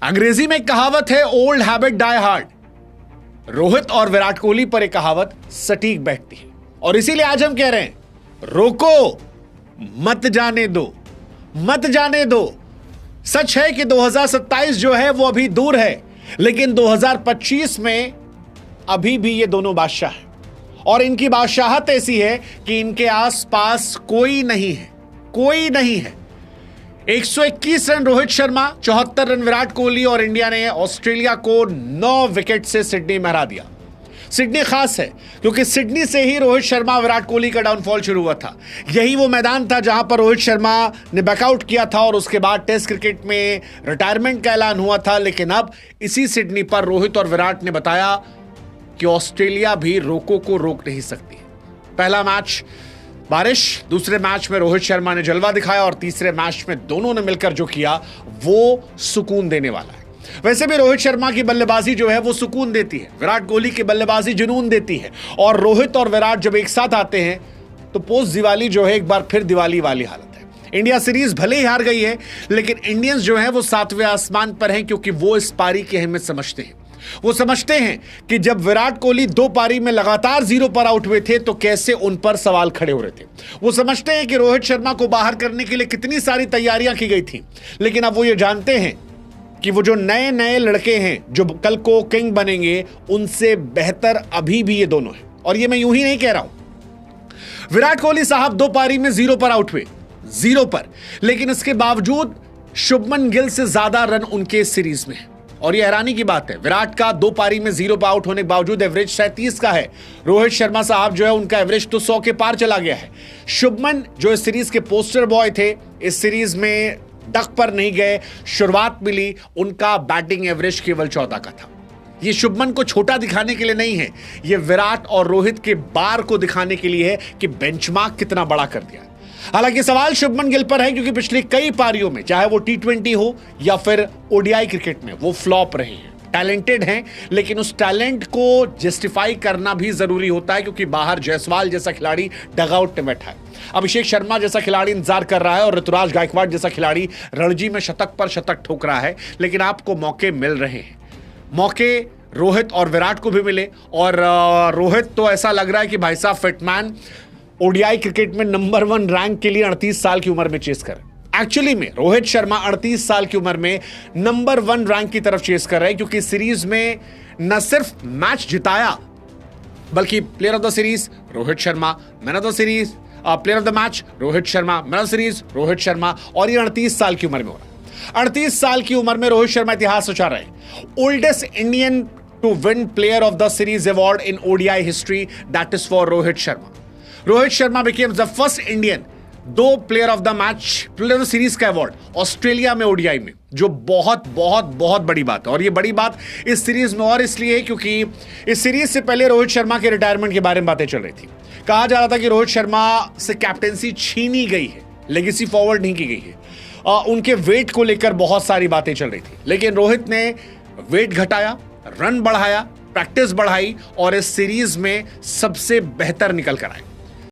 अंग्रेजी में एक कहावत है, old habit die hard. Rohit और विराट कोहली पर एक कहावत सटीक बैठती है और इसीलिए आज हम कह रहे हैं, रोको, मत जाने दो, मत जाने दो। सच है कि 2027 जो है वो अभी दूर है, लेकिन 2025 में अभी भी ये दोनों बादशाह हैं और इनकी बादशाहत ऐसी है कि इनके आसपास कोई नहीं है, कोई नहीं है। 121 रन रोहित शर्मा, 74 रन विराट कोहली और इंडिया ने ऑस्ट्रेलिया को 9 विकेट से सिडनी में हरा दिया। सिडनी खास है क्योंकि सिडनी से ही रोहित शर्मा विराट कोहली का डाउनफॉल शुरू हुआ था। यही वो मैदान था जहां पर रोहित शर्मा ने बैकआउट किया था और उसके बाद टेस्ट क्रिकेट में रिटायरमेंट का ऐलान हुआ था। लेकिन अब इसी सिडनी पर रोहित और विराट ने बताया कि ऑस्ट्रेलिया भी रोको को रोक नहीं सकती। पहला मैच बारिश, दूसरे मैच में रोहित शर्मा ने जलवा दिखाया और तीसरे मैच में दोनों ने मिलकर जो किया वो सुकून देने वाला है। वैसे भी रोहित शर्मा की बल्लेबाजी जो है वो सुकून देती है, विराट कोहली की बल्लेबाजी जुनून देती है और रोहित और विराट जब एक साथ आते हैं तो पोस्ट दिवाली जो है एक बार फिर दिवाली वाली हालत है। इंडिया सीरीज भले ही हार गई है, लेकिन इंडियंस जो है वो 7वें आसमान पर हैं क्योंकि वो इस पारी की अहमियत समझते हैं। वो समझते हैं कि जब विराट कोहली 2 पारी में लगातार 0 पर आउट हुए थे तो कैसे उन पर सवाल खड़े हो रहे थे। वो समझते हैं कि रोहित शर्मा को बाहर करने के लिए कितनी सारी तैयारियां की गई थी, लेकिन अब वो ये जानते हैं कि वो जो नए नए लड़के हैं जो कल को किंग बनेंगे, उनसे बेहतर अभी भी ये दोनों हैं। और ये मैं यूं ही नहीं कह रहा हूं। विराट कोहली साहब 2 पारी में 0 पर आउट हुए, 0 पर, लेकिन इसके बावजूद शुभमन गिल से ज्यादा रन उनके सीरीज में है। और यह हैरानी की बात है, विराट का 2 पारी में 0 पर आउट होने के बावजूद एवरेज 37 का है। रोहित शर्मा साहब जो है उनका एवरेज तो 100 के पार चला गया है। शुभमन जो इस सीरीज के पोस्टर बॉय थे, इस सीरीज में डक पर नहीं गए, शुरुआत मिली, उनका बैटिंग एवरेज केवल 14 का था। ये शुभमन को छोटा दिखाने के लिए नहीं है, ये विराट और रोहित के बार को दिखाने के लिए है कि बेंचमार्क कितना बड़ा कर दिया। हालांकि सवाल शुभमन गिल पर है क्योंकि पिछली कई पारियों में, चाहे वो T20 हो या फिर ODI क्रिकेट में, वो फ्लॉप रहे हैं। टैलेंटेड हैं, लेकिन उस टैलेंट को जस्टिफाई करना भी जरूरी होता है क्योंकि बाहर जायसवाल जैसा खिलाड़ी डगआउट में बैठा है, अभिषेक शर्मा जैसा खिलाड़ी इंतजार कर रहा है और ऋतुराज गायकवाड़ जैसा खिलाड़ी रणजी में शतक पर शतक ठोक रहा है। लेकिन आपको मौके मिल रहे हैं, मौके रोहित और विराट को भी मिले। और रोहित तो ऐसा लग रहा है कि भाई साहब फिटमैन ODI क्रिकेट में नंबर 1 रैंक के लिए 38 साल की उम्र में चेस कर। एक्चुअली में रोहित शर्मा 38 साल की उम्र में नंबर 1 रैंक की तरफ चेस कर रहे हैं क्योंकि सीरीज में न सिर्फ मैच जिताया बल्कि player of the series Rohit Sharma, man of the series, player of the match Rohit Sharma, man of the series Rohit Sharma, और ये 38 साल की उम्र में हो रहा है। 38 साल की उम्र में रोहित शर्मा इतिहास रचा रहे हैं। Oldest Indian to win player of the series award in ODI history, that is for Rohit Sharma. Rohit Sharma became the first Indian 2 player of the match, player of the series का अवार्ड ऑस्ट्रेलिया में ODI में, जो बहुत बहुत बहुत बड़ी बात है। और ये बड़ी बात इस सीरीज में और इसलिए है क्योंकि इस सीरीज से पहले रोहित शर्मा के रिटायरमेंट के बारे में बातें चल रही थी। कहा जा रहा था कि रोहित शर्मा से कैप्टेंसी छीनी गई है, लेगेसी फॉरवर्ड नहीं की गई है। उनके वेट को लेकर बहुत सारी बातें चल रही थी, लेकिन रोहित ने वेट घटाया, रन बढ़ाया, प्रैक्टिस बढ़ाई और इस सीरीज में सबसे बेहतर निकल कर आए।